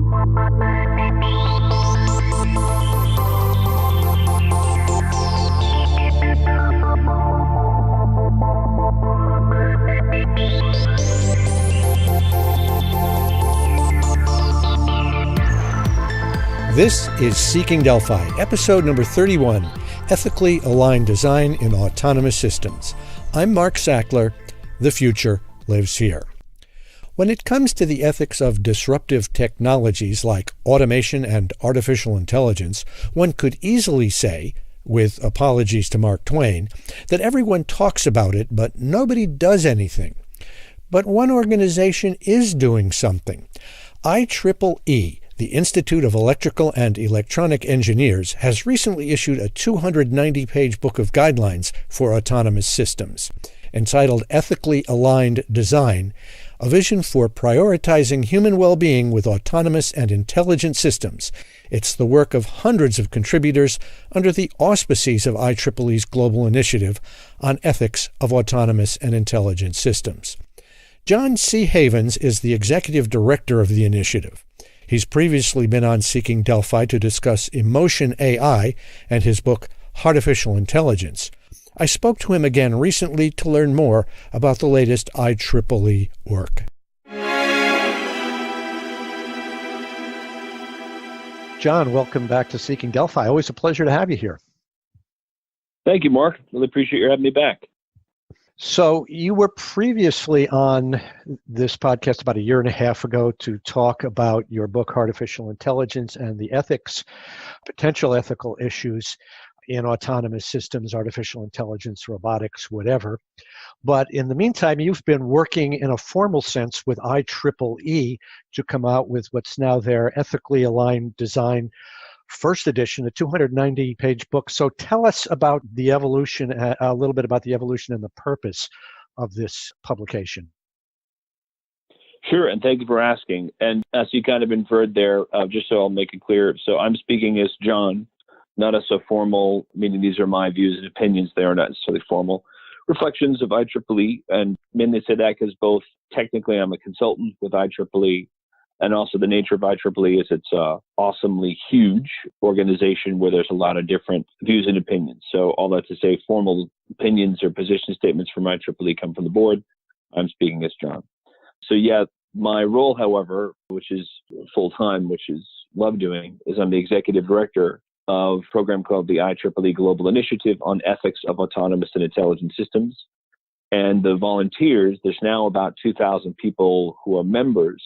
This is Seeking Delphi, episode number 31, Ethically Aligned Design in Autonomous Systems. I'm Mark Sackler. The future lives here. When it comes to the ethics of disruptive technologies like automation and artificial intelligence, one could easily say, with apologies to Mark Twain, that everyone talks about it, but nobody does anything. But one organization is doing something. IEEE, the Institute of Electrical and Electronic Engineers, has recently issued a 290-page book of guidelines for autonomous systems, entitled Ethically Aligned Design, a vision for prioritizing human well-being with autonomous and intelligent systems. It's the work of hundreds of contributors under the auspices of IEEE's Global Initiative on Ethics of Autonomous and Intelligent Systems. John C. Havens is the executive director of the initiative. He's previously been on Seeking Delphi to discuss emotion AI and his book, Artificial Intelligence. I spoke to him again recently to learn more about the latest IEEE work. John, welcome back to Seeking Delphi. Always a pleasure to have you here. Thank you, Mark. Really appreciate you having me back. So you were previously on this podcast about a year and a half ago to talk about your book, Artificial Intelligence, and the potential ethical issues in autonomous systems, artificial intelligence, robotics, whatever. But in the meantime, you've been working in a formal sense with IEEE to come out with what's now their Ethically Aligned Design first edition, a 290-page book. So tell us about the evolution, a little bit about the evolution and the purpose of this publication. Sure, and thank you for asking. And as you kind of inferred there, just so I'll make it clear, so I'm speaking as John, not as a formal, meaning these are my views and opinions. They are not necessarily formal reflections of IEEE. And mainly say that because both technically I'm a consultant with IEEE, and also the nature of IEEE is it's a awesomely huge organization where there's a lot of different views and opinions. So all that to say, formal opinions or position statements from IEEE come from the board. I'm speaking as John. So yeah, my role, however, which is full-time, which is love doing, is I'm the executive director of a program called the IEEE Global Initiative on Ethics of Autonomous and Intelligent Systems. And the volunteers, there's now about 2,000 people who are members,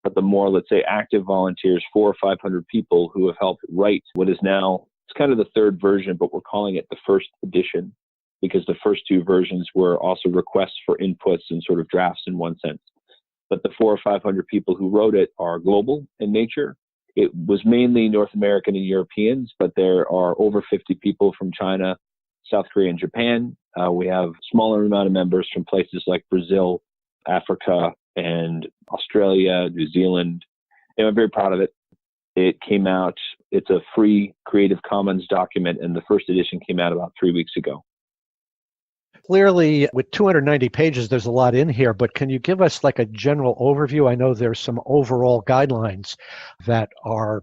but the more, let's say, active volunteers, 400 or 500 people who have helped write what is now, it's kind of the third version, but we're calling it the first edition because the first two versions were also requests for inputs and sort of drafts in one sense. But the 400 or 500 people who wrote it are global in nature. It was mainly North American and Europeans, but there are over 50 people from China, South Korea, and Japan. We have a smaller amount of members from places like Brazil, Africa, and Australia, New Zealand. And I'm very proud of it. It came out, it's a free Creative Commons document, and the first edition came out about 3 weeks ago. Clearly, with 290 pages, there's a lot in here, but can you give us like a general overview? I know there's some overall guidelines that are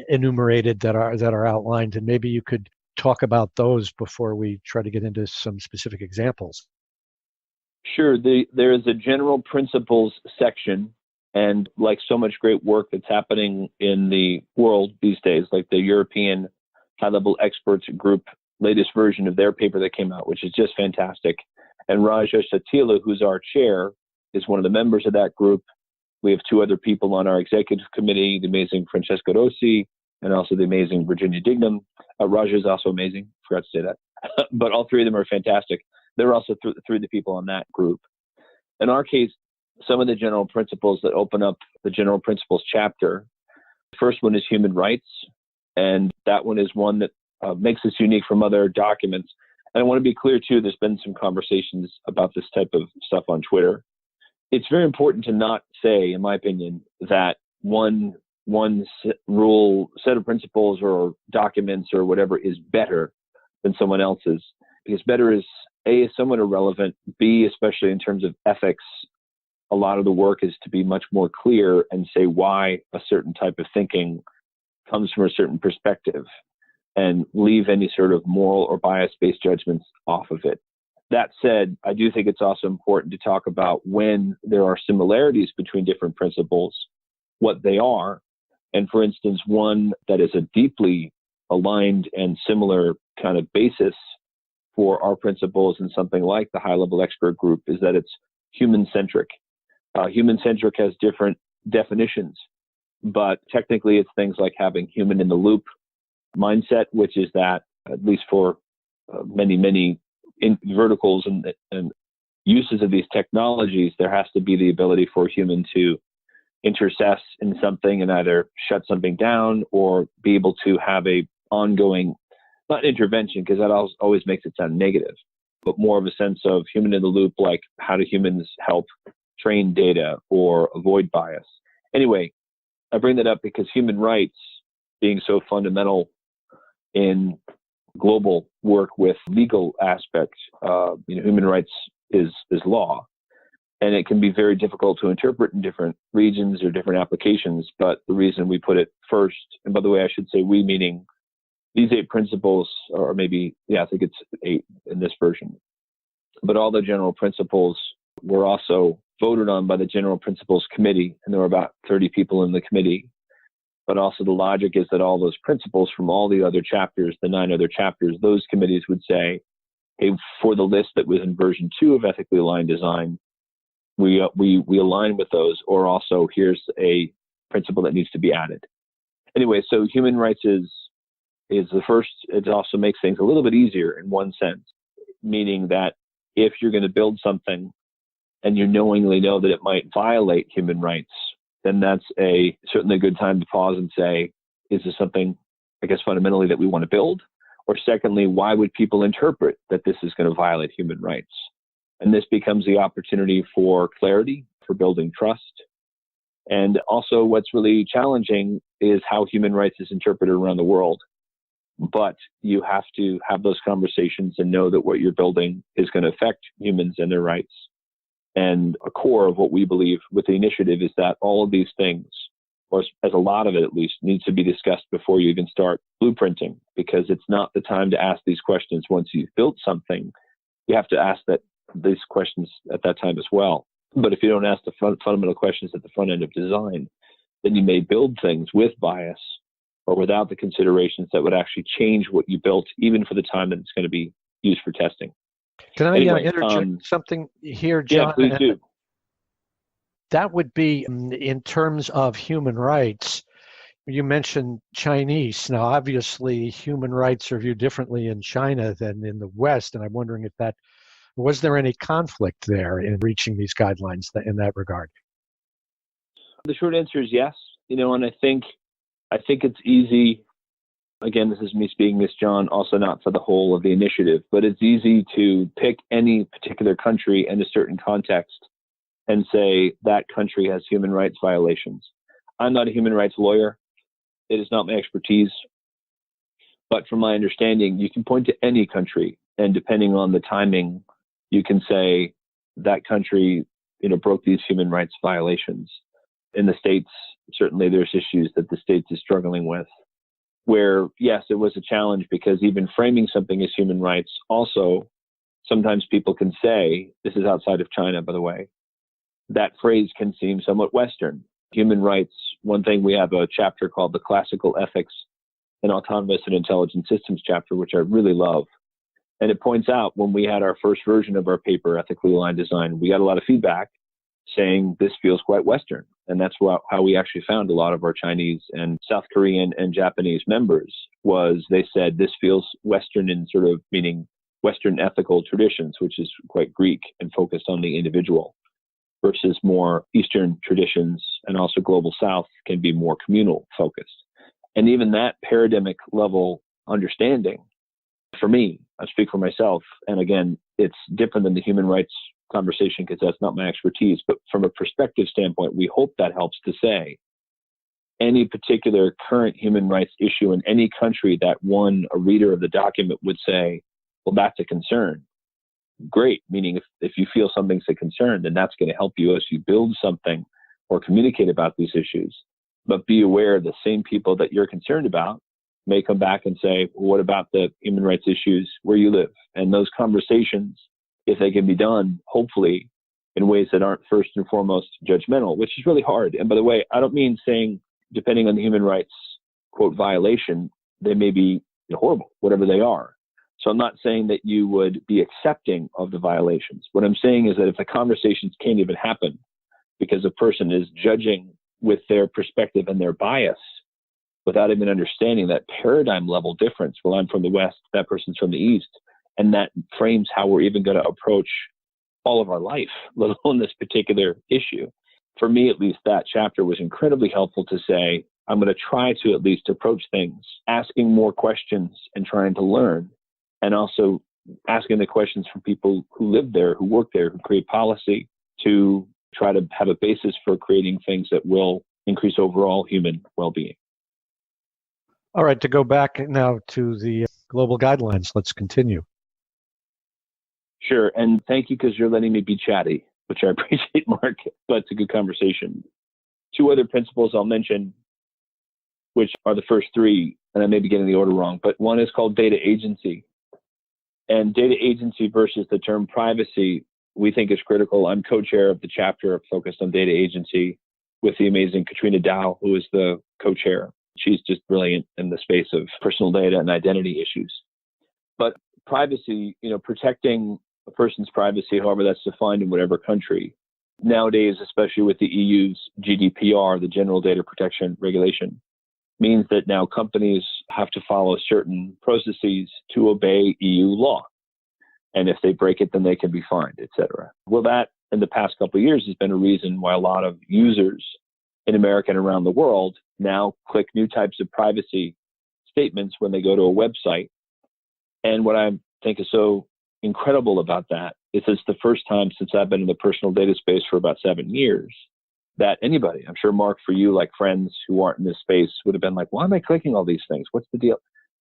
enumerated, that are outlined, and maybe you could talk about those before we try to get into some specific examples. Sure. There is a general principles section, and like so much great work that's happening in the world these days, like the European high-level experts group latest version of their paper that came out, which is just fantastic. And Raja Satila, who's our chair, is one of the members of that group. We have two other people on our executive committee, the amazing Francesca Rossi and also the amazing Virginia Dignam. Raja is also amazing. Forgot to say that. But all three of them are fantastic. They're also three of the people on that group. In our case, some of the general principles that open up the general principles chapter. The first one is human rights. And that one is one that makes us unique from other documents. And I want to be clear, too, there's been some conversations about this type of stuff on Twitter. It's very important to not say, in my opinion, that one set of principles or documents or whatever is better than someone else's, because better is, A, is somewhat irrelevant, B, especially in terms of ethics, a lot of the work is to be much more clear and say why a certain type of thinking comes from a certain perspective and leave any sort of moral or bias-based judgments off of it. That said, I do think it's also important to talk about when there are similarities between different principles, what they are. And for instance, one that is a deeply aligned and similar kind of basis for our principles in something like the high-level expert group is that it's human-centric. Human-centric has different definitions, but technically it's things like having human-in-the-loop mindset, which is that, at least for many verticals and uses of these technologies, there has to be the ability for a human to intercess in something and either shut something down or be able to have a ongoing, not intervention, because that always makes it sound negative, but more of a sense of human in the loop, like how do humans help train data or avoid bias. Anyway, I bring that up because human rights being so fundamental in global work with legal aspects, human rights is law, and it can be very difficult to interpret in different regions or different applications. But the reason we put it first, and by the way, I should say we, meaning these 8 principles, or maybe, I think it's 8 in this version, but all the general principles were also voted on by the General Principles Committee, and there were about 30 people in the committee. But also the logic is that all those principles from all the other chapters, the 9 other chapters, those committees would say, hey, for the list that was in version 2 of ethically aligned design, we align with those, or also here's a principle that needs to be added. Anyway, so human rights is the first. It also makes things a little bit easier in one sense, meaning that if you're going to build something and you knowingly know that it might violate human rights, then that's certainly a good time to pause and say, is this something, I guess, fundamentally that we want to build? Or secondly, why would people interpret that this is going to violate human rights? And this becomes the opportunity for clarity, for building trust. And also what's really challenging is how human rights is interpreted around the world. But you have to have those conversations and know that what you're building is going to affect humans and their rights. And a core of what we believe with the initiative is that all of these things, or as a lot of it at least, needs to be discussed before you even start blueprinting, because it's not the time to ask these questions once you've built something. You have to ask these questions at that time as well. But if you don't ask the fundamental questions at the front end of design, then you may build things with bias or without the considerations that would actually change what you built, even for the time that it's going to be used for testing. Can I interject something here, John? Yeah, please do. That would be in terms of human rights. You mentioned Chinese. Now, obviously, human rights are viewed differently in China than in the West, and I'm wondering if was there any conflict there in reaching these guidelines in that regard? The short answer is yes. And I think it's easy. Again, this is me speaking this, John, also not for the whole of the initiative, but it's easy to pick any particular country in a certain context and say that country has human rights violations. I'm not a human rights lawyer. It is not my expertise. But from my understanding, you can point to any country, and depending on the timing, you can say that country, broke these human rights violations. In the States, certainly there's issues that the States is struggling with, where, yes, it was a challenge because even framing something as human rights, also, sometimes people can say, this is outside of China, by the way, that phrase can seem somewhat Western. Human rights, one thing, we have a chapter called the Classical Ethics in Autonomous and Intelligent Systems chapter, which I really love. And it points out when we had our first version of our paper, Ethically Aligned Design, we got a lot of feedback saying this feels quite Western. And that's how we actually found a lot of our Chinese and South Korean and Japanese members, was they said this feels Western in sort of meaning Western ethical traditions, which is quite Greek and focused on the individual, versus more Eastern traditions and also Global South can be more communal focused. And even that paradigmic level understanding, for me, I speak for myself, and again, it's different than the human rights conversation because that's not my expertise, but from a perspective standpoint, we hope that helps to say any particular current human rights issue in any country that a reader of the document would say, well, that's a concern. great. Meaning if you feel something's a concern, then that's going to help you as you build something or communicate about these issues. But be aware the same people that you're concerned about may come back and say, well, what about the human rights issues where you live? And those conversations, if they can be done, hopefully in ways that aren't first and foremost judgmental, which is really hard. And by the way, I don't mean saying, depending on the human rights, quote, violation, they may be horrible, whatever they are. So I'm not saying that you would be accepting of the violations. What I'm saying is that if the conversations can't even happen because a person is judging with their perspective and their bias without even understanding that paradigm level difference, well, I'm from the West, that person's from the East, and that frames how we're even going to approach all of our life, let alone this particular issue. For me, at least, that chapter was incredibly helpful to say, I'm going to try to at least approach things, asking more questions and trying to learn, and also asking the questions from people who live there, who work there, who create policy, to try to have a basis for creating things that will increase overall human well-being. All right, to go back now to the global guidelines, let's continue. Sure, and thank you because you're letting me be chatty, which I appreciate, Mark, but it's a good conversation. Two other principles I'll mention, which are the first three, and I may be getting the order wrong, but one is called data agency. And data agency versus the term privacy, we think is critical. I'm co-chair of the chapter focused on data agency with the amazing Katrina Dow, who is the co-chair. She's just brilliant in the space of personal data and identity issues. But privacy, protecting a person's privacy, however that's defined in whatever country, nowadays, especially with the EU's GDPR, the General Data Protection Regulation, means that now companies have to follow certain processes to obey EU law. And if they break it, then they can be fined, et cetera. Well, that in the past couple of years has been a reason why a lot of users in America and around the world now click new types of privacy statements when they go to a website. And what I think is so incredible about that is it's the first time since I've been in the personal data space for about 7 years that anybody, I'm sure, Mark, for you, like friends who aren't in this space would have been like, why am I clicking all these things? What's the deal?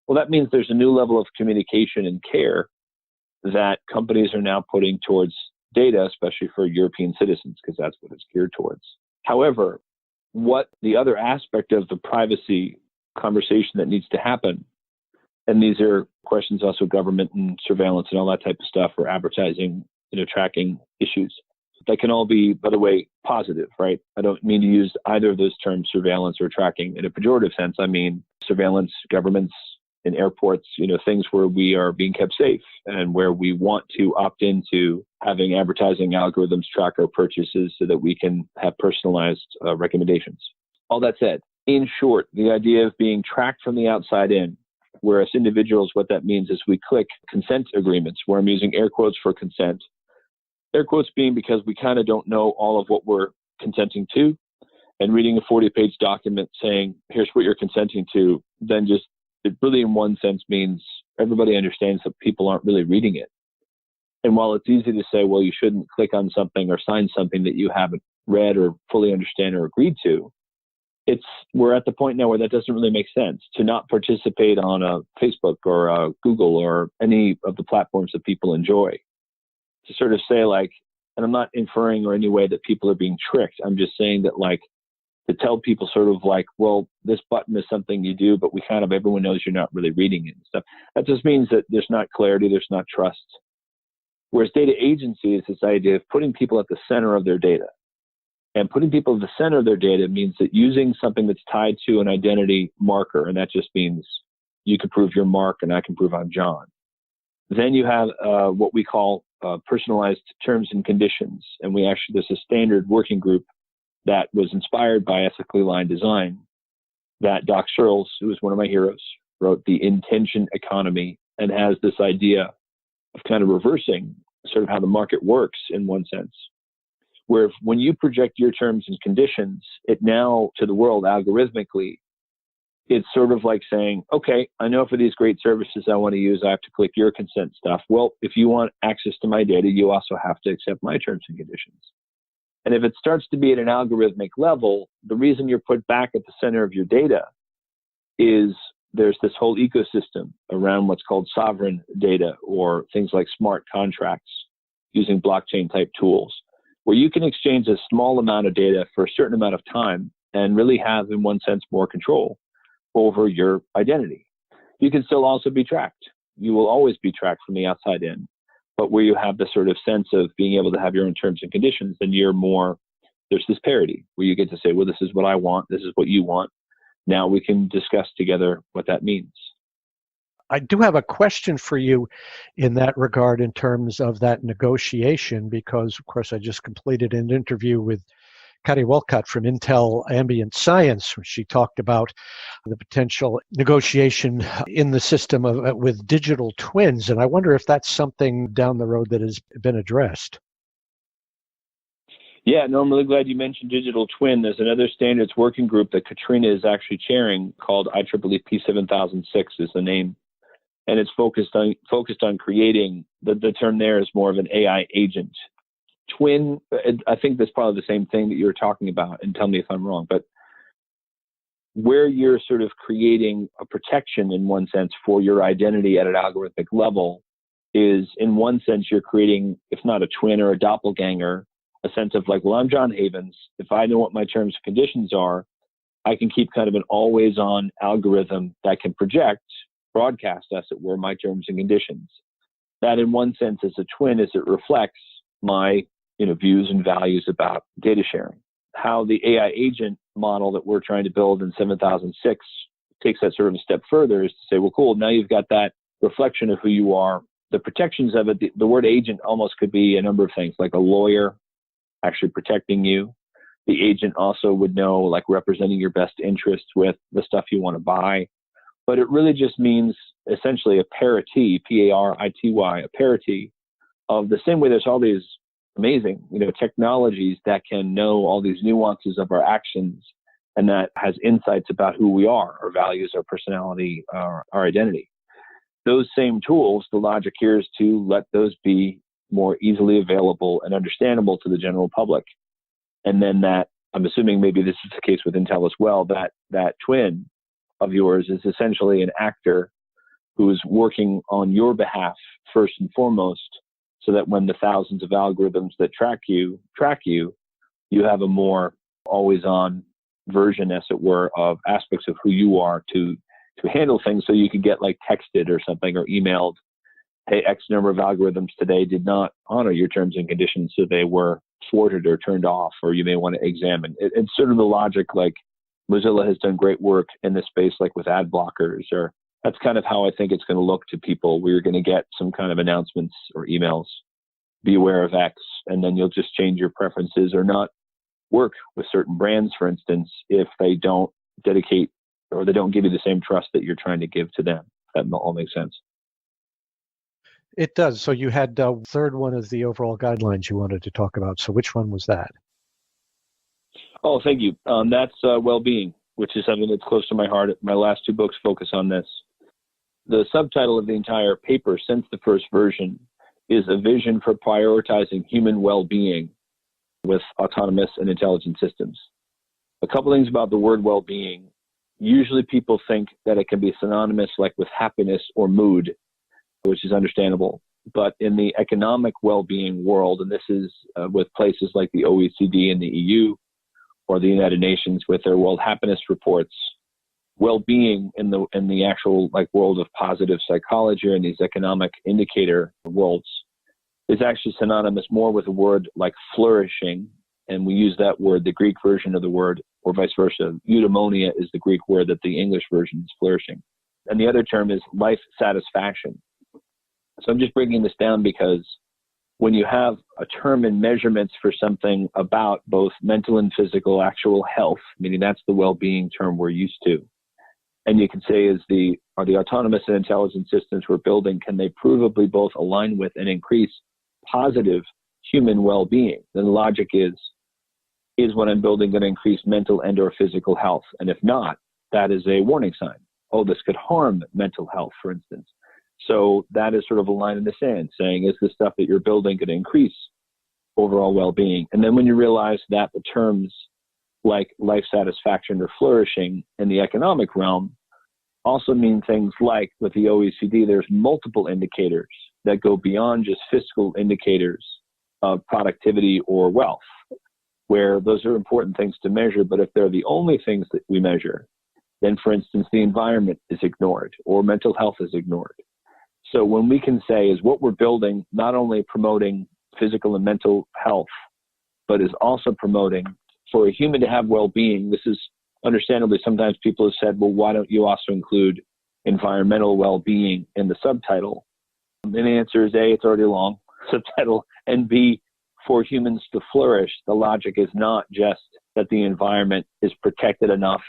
Well, that means there's a new level of communication and care that companies are now putting towards data, especially for European citizens, because that's what it's geared towards. However, what the other aspect of the privacy conversation that needs to happen, and these are questions also government and surveillance and all that type of stuff, or advertising, tracking issues, that can all be, by the way, positive, right? I don't mean to use either of those terms, surveillance or tracking, in a pejorative sense. I mean surveillance, governments in airports, things where we are being kept safe and where we want to opt into having advertising algorithms track our purchases so that we can have personalized recommendations. All that said, in short, the idea of being tracked from the outside in, whereas individuals, what that means is we click consent agreements, where I'm using air quotes for consent. Air quotes being because we kind of don't know all of what we're consenting to, and reading a 40-page document saying, here's what you're consenting to, then just, it really in one sense means everybody understands that people aren't really reading it. And while it's easy to say, well, you shouldn't click on something or sign something that you haven't read or fully understand or agreed to, we're at the point now where that doesn't really make sense to not participate on a Facebook or a Google or any of the platforms that people enjoy. To sort of say and I'm not inferring or any way that people are being tricked. I'm just saying that to tell people sort of well, this button is something you do, but everyone knows you're not really reading it and stuff. That just means that there's not clarity, there's not trust. Whereas data agency is this idea of putting people at the center of their data. And putting people at the center of their data means that using something that's tied to an identity marker, and that just means you can prove you're Mark and I can prove I'm John. Then you have what we call personalized terms and conditions. And there's a standard working group that was inspired by ethically aligned design that Doc Searles, who is one of my heroes, wrote The Intention Economy, and has this idea of kind of reversing sort of how the market works in one sense, where when you project your terms and conditions, it now to the world algorithmically, it's sort of like saying, okay, I know for these great services I want to use, I have to click your consent stuff. Well, if you want access to my data, you also have to accept my terms and conditions. And if it starts to be at an algorithmic level, the reason you're put back at the center of your data is there's this whole ecosystem around what's called sovereign data or things like smart contracts, using blockchain type tools, where you can exchange a small amount of data for a certain amount of time and really have, in one sense, more control over your identity. You can still also be tracked. You will always be tracked from the outside in, but where you have the sort of sense of being able to have your own terms and conditions, then there's this parity where you get to say, well, this is what I want. This is what you want. Now we can discuss together what that means. I do have a question for you in that regard in terms of that negotiation, because, of course, I just completed an interview with Kari Wolcott from Intel Ambient Science, where she talked about the potential negotiation in the system with digital twins. And I wonder if that's something down the road that has been addressed. Yeah, no, I'm really glad you mentioned digital twin. There's another standards working group that Katrina is actually chairing called IEEE P7006 is the name. And it's focused on creating, the term there is more of an AI agent. Twin, I think that's probably the same thing that you were talking about, and tell me if I'm wrong, but where you're sort of creating a protection in one sense for your identity at an algorithmic level is, in one sense, you're creating, if not a twin or a doppelganger, a sense of like, well, I'm John Havens. If I know what my terms and conditions are, I can keep kind of an always-on algorithm that can broadcast, as it were, my terms and conditions. That, in one sense, is a twin, as it reflects my views and values about data sharing. How the AI agent model that we're trying to build in 7006 takes that sort of a step further is to say, well, cool, now you've got that reflection of who you are. The protections of it, the word agent almost could be a number of things, like a lawyer actually protecting you. The agent also would know, like, representing your best interests with the stuff you want to buy. But it really just means essentially a parity, P-A-R-I-T-Y, a parity of the same way there's all these amazing, technologies that can know all these nuances of our actions and that has insights about who we are, our values, our personality, our identity. Those same tools, the logic here is to let those be more easily available and understandable to the general public. And then that, I'm assuming maybe this is the case with Intel as well, that twin of yours is essentially an actor who is working on your behalf first and foremost, so that when the thousands of algorithms that track you, you have a more always-on version, as it were, of aspects of who you are to handle things, so you could get like texted or something or emailed, hey, X number of algorithms today did not honor your terms and conditions, so they were thwarted or turned off, or you may want to examine. It's sort of the logic, like Mozilla has done great work in this space, like with ad blockers, or that's kind of how I think it's going to look to people. We're going to get some kind of announcements or emails, be aware of X, and then you'll just change your preferences or not work with certain brands, for instance, if they don't dedicate or they don't give you the same trust that you're trying to give to them. That all makes sense. It does. So you had a third one of the overall guidelines you wanted to talk about. So which one was that? Oh, thank you. That's WellBeing, which is something that's close to my heart. My last two books focus on this. The subtitle of the entire paper, since the first version, is a vision for prioritizing human well-being with autonomous and intelligent systems. A couple things about the word well-being. Usually people think that it can be synonymous like with happiness or mood, which is understandable. But in the economic well-being world, and this is with places like the OECD and the EU or the United Nations with their World Happiness Reports, well-being in the actual like world of positive psychology or in these economic indicator worlds is actually synonymous more with a word like flourishing. And we use that word, the Greek version of the word, or vice versa. Eudaimonia is the Greek word that the English version is flourishing. And the other term is life satisfaction. So I'm just breaking this down because when you have a term and measurements for something about both mental and physical actual health, meaning that's the well-being term we're used to, and you can say, are the autonomous and intelligent systems we're building, can they provably both align with and increase positive human well-being? Then the logic is what I'm building going to increase mental and or physical health? And if not, that is a warning sign. Oh, this could harm mental health, for instance. So that is sort of a line in the sand saying, is the stuff that you're building going to increase overall well-being? And then when you realize that the terms like life satisfaction or flourishing in the economic realm also mean things like with the OECD, there's multiple indicators that go beyond just fiscal indicators of productivity or wealth, where those are important things to measure. But if they're the only things that we measure, then, for instance, the environment is ignored or mental health is ignored. So when we can say is what we're building, not only promoting physical and mental health, but is also promoting for a human to have well-being. This is understandably, sometimes people have said, well, why don't you also include environmental well-being in the subtitle? And the answer is A, it's already a long subtitle, and B, for humans to flourish, the logic is not just that the environment is protected enough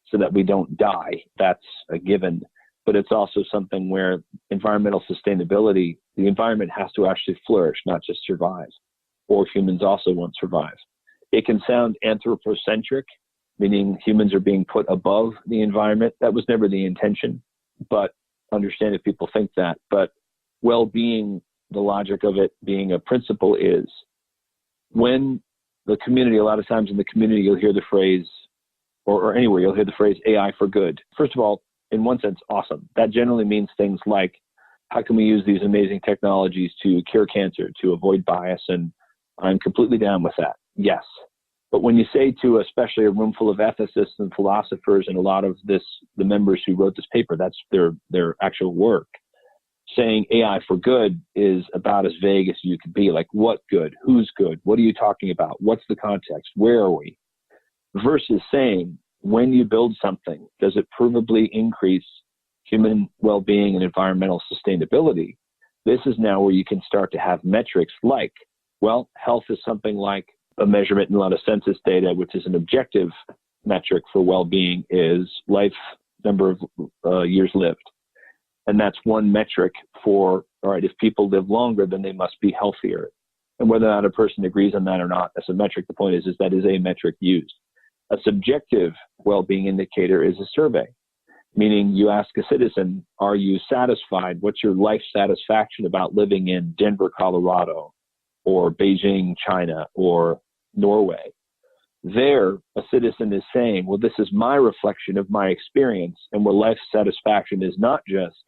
so that we don't die. That's a given. But it's also something where environmental sustainability, the environment has to actually flourish, not just survive, or humans also won't survive. It can sound anthropocentric, meaning humans are being put above the environment. That was never the intention, but understand if people think that. But well-being, the logic of it being a principle is when the community, a lot of times in the community, you'll hear the phrase, or anywhere, you'll hear the phrase AI for good. First of all, in one sense, awesome. That generally means things like, how can we use these amazing technologies to cure cancer, to avoid bias? And I'm completely down with that. Yes. But when you say to especially a room full of ethicists and philosophers and a lot of the members who wrote this paper, that's their actual work, saying AI for good is about as vague as you could be. Like, what good? Who's good? What are you talking about? What's the context? Where are we? Versus saying, when you build something, does it provably increase human well-being and environmental sustainability? This is now where you can start to have metrics like, well, health is something like a measurement in a lot of census data, which is an objective metric for well-being, is life number of years lived. And that's one metric for, all right, if people live longer, then they must be healthier. And whether or not a person agrees on that or not, as a metric, the point is that is a metric used. A subjective well-being indicator is a survey, meaning you ask a citizen, are you satisfied? What's your life satisfaction about living in Denver, Colorado, or Beijing, China, or Norway? There, a citizen is saying, well, this is my reflection of my experience, and where life satisfaction is not just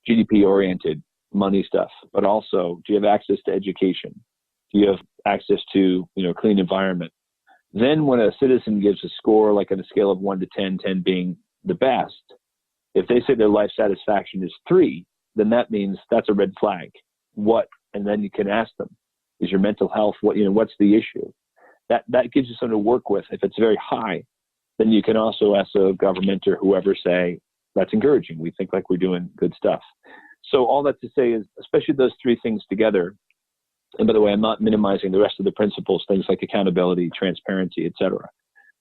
GDP-oriented money stuff, but also, do you have access to education? Do you have access to, clean environment? Then when a citizen gives a score, like on a scale of 1 to 10, 10 being the best, if they say their life satisfaction is 3, then that means that's a red flag. What? And then you can ask them, is your mental health, what's the issue? That gives you something to work with. If it's very high, then you can also ask a government or whoever, say, that's encouraging. We think like we're doing good stuff. So all that to say is, especially those 3 things together, and by the way, I'm not minimizing the rest of the principles, things like accountability, transparency, et cetera.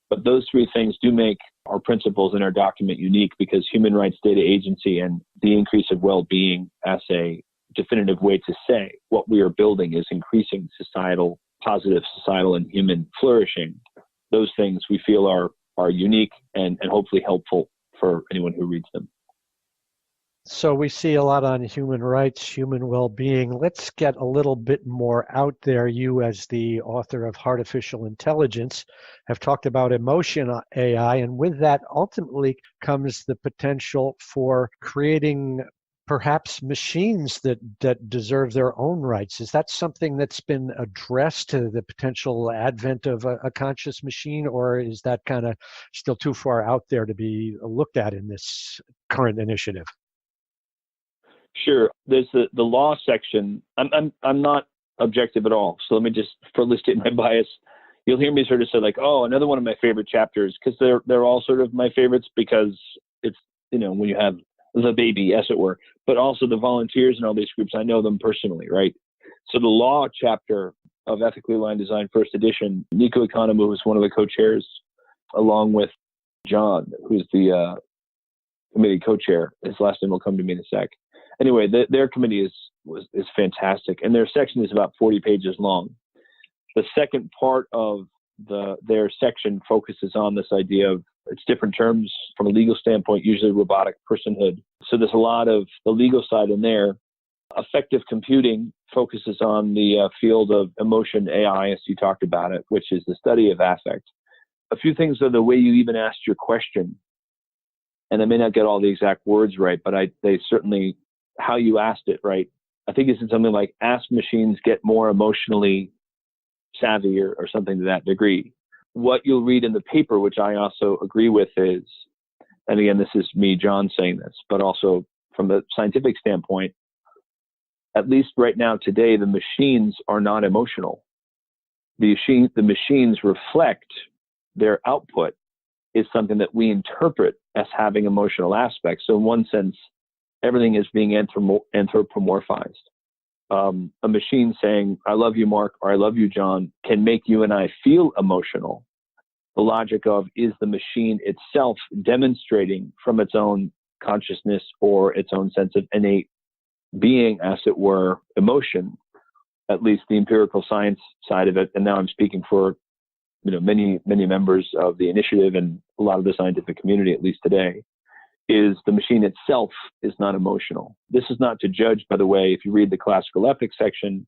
But those 3 things do make our principles in our document unique, because human rights data agency and the increase of well-being as a definitive way to say what we are building is increasing positive societal and human flourishing. Those things we feel are unique and hopefully helpful for anyone who reads them. So we see a lot on human rights, human well-being. Let's get a little bit more out there. You, as the author of Artificial Intelligence, have talked about emotion AI, and with that ultimately comes the potential for creating perhaps machines that deserve their own rights. Is that something that's been addressed, to the potential advent of a conscious machine, or is that kind of still too far out there to be looked at in this current initiative? Sure. There's the law section. I'm not objective at all. So let me just further state my bias. You'll hear me sort of say like, oh, another one of my favorite chapters, because they're all sort of my favorites, because it's, when you have the baby, as it were, but also the volunteers in all these groups, I know them personally, right? So the law chapter of Ethically Aligned Design First Edition, Nico Economou was one of the co-chairs, along with John, who's the committee co-chair. His last name will come to me in a sec. Anyway, their committee is fantastic, and their section is about 40 pages long. The second part of their section focuses on this idea of, it's different terms from a legal standpoint, usually robotic personhood. So there's a lot of the legal side in there. Effective computing focuses on the field of emotion AI, as you talked about it, which is the study of affect. A few things are the way you even asked your question, and I may not get all the exact words right, but they certainly, how you asked it, right, I think he said something like, ask machines get more emotionally savvy or something to that degree. What you'll read in the paper, which I also agree with, is, and again, this is me, John, saying this, but also from a scientific standpoint, at least right now today, the machines are not emotional. The machines reflect their output is something that we interpret as having emotional aspects. So in one sense, everything is being anthropomorphized. A machine saying, I love you, Mark, or I love you, John, can make you and I feel emotional. The logic of, is the machine itself demonstrating from its own consciousness or its own sense of innate being, as it were, emotion, at least the empirical science side of it. And now I'm speaking for many members of the initiative and a lot of the scientific community, at least today, is the machine itself is not emotional. This is not to judge, by the way. If you read the classical ethics section,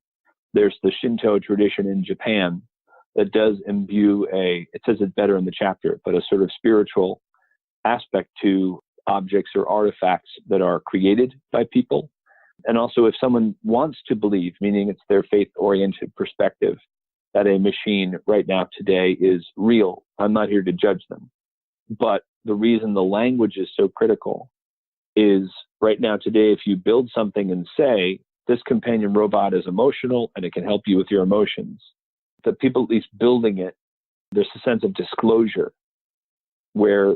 there's the Shinto tradition in Japan that does imbue it says it better in the chapter, but a sort of spiritual aspect to objects or artifacts that are created by people. And also, if someone wants to believe, meaning it's their faith-oriented perspective, that a machine right now today is real, I'm not here to judge them. But the reason the language is so critical is right now today, if you build something and say, this companion robot is emotional and it can help you with your emotions, the people at least building it, there's a sense of disclosure where,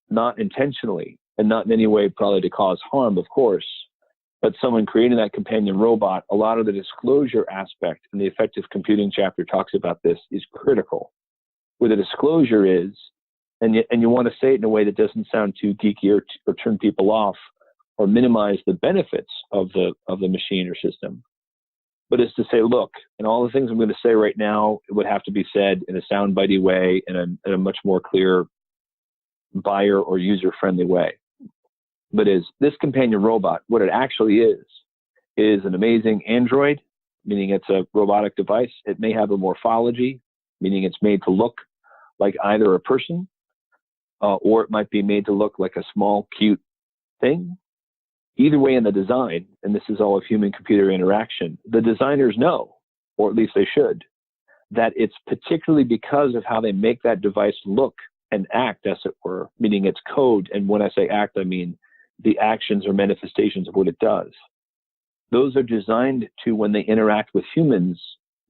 not intentionally and not in any way probably to cause harm, of course, but someone creating that companion robot, a lot of the disclosure aspect in the effective computing chapter talks about this, is critical. Where the disclosure is, and you want to say it in a way that doesn't sound too geeky or turn people off or minimize the benefits of the machine or system, but is to say, look, and all the things I'm going to say right now, it would have to be said in a soundbitey way, in a much more clear buyer or user-friendly way. But is this companion robot, what it actually is an amazing android, meaning it's a robotic device. It may have a morphology, meaning it's made to look like either a person, or it might be made to look like a small, cute thing. Either way in the design, and this is all of human-computer interaction, the designers know, or at least they should, that it's particularly because of how they make that device look and act, as it were, meaning its code. And when I say act, I mean the actions or manifestations of what it does. Those are designed to, when they interact with humans,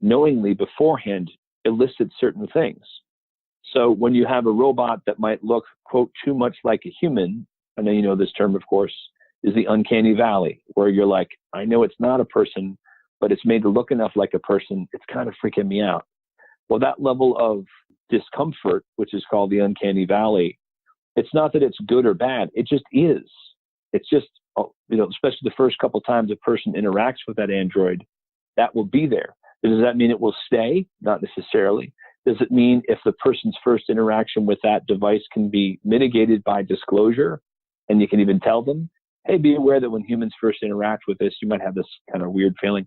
knowingly beforehand, elicit certain things. So when you have a robot that might look, quote, too much like a human, I know you know this term, of course, is the uncanny valley, where you're like, I know it's not a person, but it's made to look enough like a person, it's kind of freaking me out. Well, that level of discomfort, which is called the uncanny valley, it's not that it's good or bad, it just is. It's just, especially the first couple times a person interacts with that android, that will be there. Does that mean it will stay? Not necessarily. Does it mean if the person's first interaction with that device can be mitigated by disclosure, and you can even tell them, hey, be aware that when humans first interact with this, you might have this kind of weird feeling.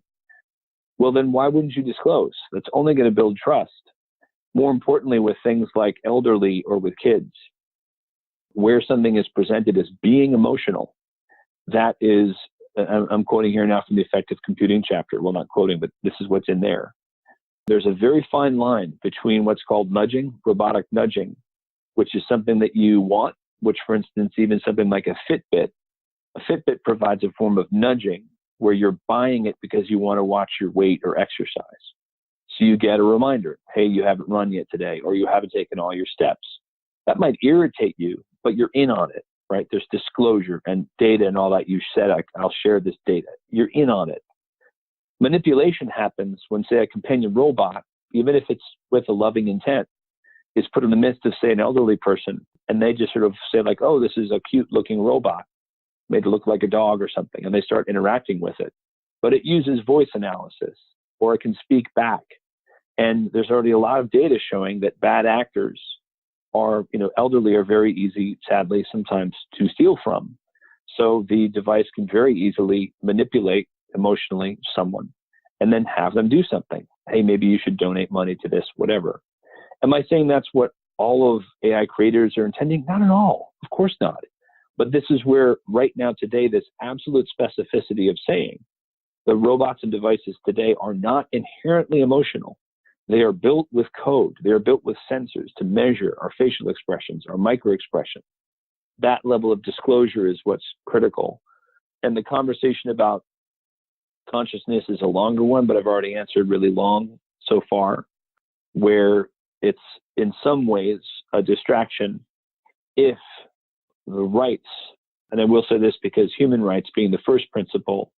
Well, then why wouldn't you disclose? That's only going to build trust. More importantly, with things like elderly or with kids, where something is presented as being emotional, that is, I'm quoting here now from the effective computing chapter. Well, not quoting, but this is what's in there. There's a very fine line between what's called nudging, robotic nudging, which is something that you want, which, for instance, even something like a Fitbit provides a form of nudging where you're buying it because you want to watch your weight or exercise. So you get a reminder, hey, you haven't run yet today, or you haven't taken all your steps. That might irritate you, but you're in on it, right? There's disclosure and data and all that. You said, I'll share this data. You're in on it. Manipulation happens when, say, a companion robot, even if it's with a loving intent, is put in the midst of, say, an elderly person, and they just sort of say like, oh, this is a cute looking robot made to look like a dog or something, and they start interacting with it. But it uses voice analysis, or it can speak back. And there's already a lot of data showing that bad actors are, elderly are very easy, sadly, sometimes to steal from. So the device can very easily manipulate emotionally someone and then have them do something. Hey, maybe you should donate money to this, whatever. Am I saying that's what all of AI creators are intending? Not at all. Of course not. But this is where right now today, this absolute specificity of saying The robots and devices today are not inherently emotional. They are built with code. They are built with sensors to measure our facial expressions, our micro expression. That level of disclosure is what's critical. And the conversation about consciousness is a longer one, but I've already answered really long so far, where it's in some ways a distraction if the rights, and I will say this because human rights being the first principle,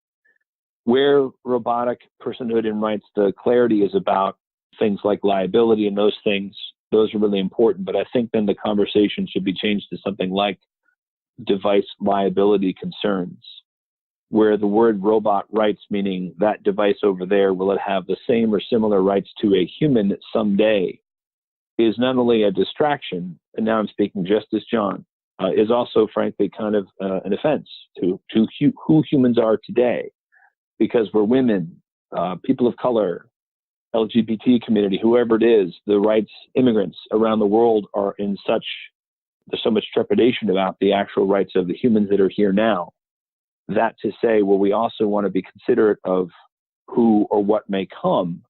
where robotic personhood and rights, the clarity is about things like liability and those things. Those are really important. But I think then the conversation should be changed to something like device liability concerns, where the word robot rights, meaning that device over there, will it have the same or similar rights to a human someday, is not only a distraction, and now I'm speaking just as John, is also, frankly, kind of an offense to who humans are today. Because we're women, people of color, LGBT community, whoever it is, the rights, immigrants around the world are in there's so much trepidation about the actual rights of the humans that are here now. That to say, well, we also want to be considerate of who or what may come.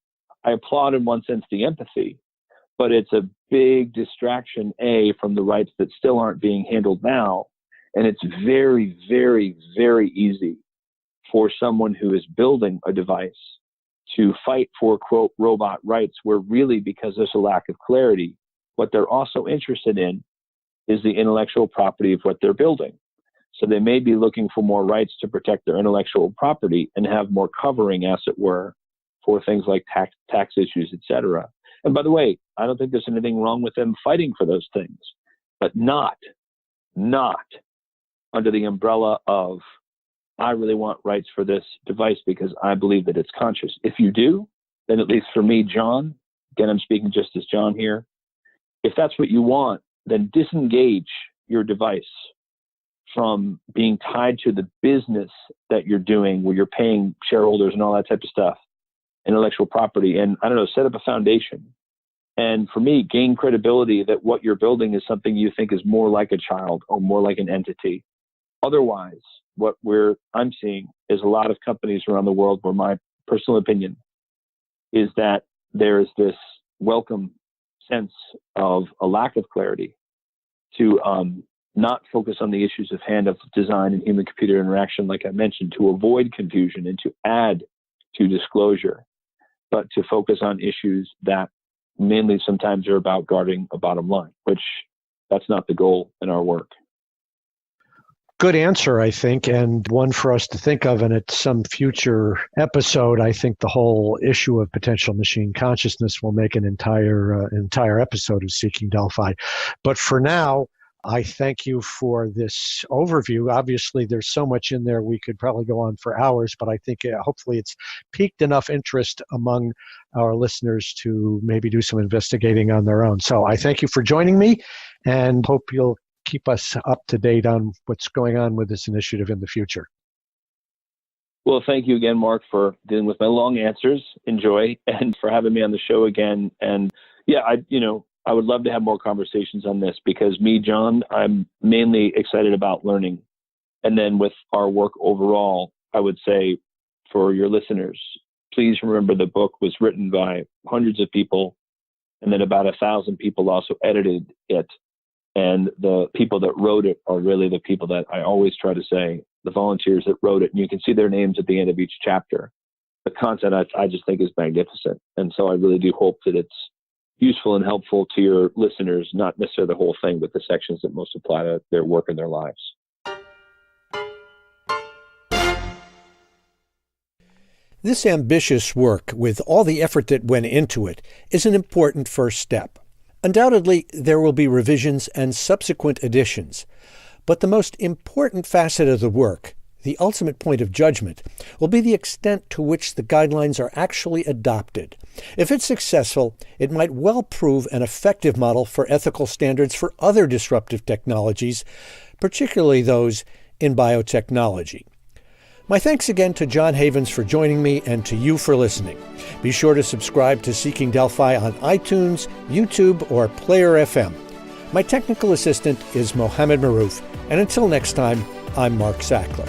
I applaud in one sense the empathy, but it's a big distraction, from the rights that still aren't being handled now. And it's very, very, very easy for someone who is building a device to fight for, quote, robot rights, where really, because there's a lack of clarity, what they're also interested in is the intellectual property of what they're building. So they may be looking for more rights to protect their intellectual property and have more covering, as it were, for things like tax issues, et cetera. And by the way, I don't think there's anything wrong with them fighting for those things, but not under the umbrella of, I really want rights for this device because I believe that it's conscious. If you do, then at least for me, John, again, I'm speaking just as John here, if that's what you want, then disengage your device from being tied to the business that you're doing, where you're paying shareholders and all that type of stuff, intellectual property, and I don't know, set up a foundation. And for me, gain credibility that what you're building is something you think is more like a child or more like an entity. Otherwise, what I'm seeing is a lot of companies around the world where my personal opinion is that there's this welcome sense of a lack of clarity to not focus on the issues of hand-of design and human-computer interaction, like I mentioned, to avoid confusion and to add to disclosure, but to focus on issues that mainly sometimes are about guarding a bottom line, which that's not the goal in our work. Good answer, I think, and one for us to think of. And at some future episode, I think the whole issue of potential machine consciousness will make an entire episode of Seeking Delphi. But for now, I thank you for this overview. Obviously, there's so much in there we could probably go on for hours, but I think hopefully it's piqued enough interest among our listeners to maybe do some investigating on their own. So I thank you for joining me and hope you'll keep us up to date on what's going on with this initiative in the future. Well, thank you again, Mark, for dealing with my long answers. Enjoy, and for having me on the show again. And yeah, I would love to have more conversations on this because me, John, I'm mainly excited about learning. And then with our work overall, I would say for your listeners, please remember the book was written by hundreds of people, and then about 1,000 people also edited it. And the people that wrote it are really the people that I always try to say, the volunteers that wrote it. And you can see their names at the end of each chapter. The content I just think is magnificent. And so I really do hope that it's useful and helpful to your listeners, not necessarily the whole thing, but the sections that most apply to their work and their lives. This ambitious work, with all the effort that went into it, is an important first step. Undoubtedly, there will be revisions and subsequent additions, but the most important facet of the work, the ultimate point of judgment, will be the extent to which the guidelines are actually adopted. If it's successful, it might well prove an effective model for ethical standards for other disruptive technologies, particularly those in biotechnology. My thanks again to John Havens for joining me and to you for listening. Be sure to subscribe to Seeking Delphi on iTunes, YouTube, or Player FM. My technical assistant is Mohammed Maroof, and until next time, I'm Mark Sackler.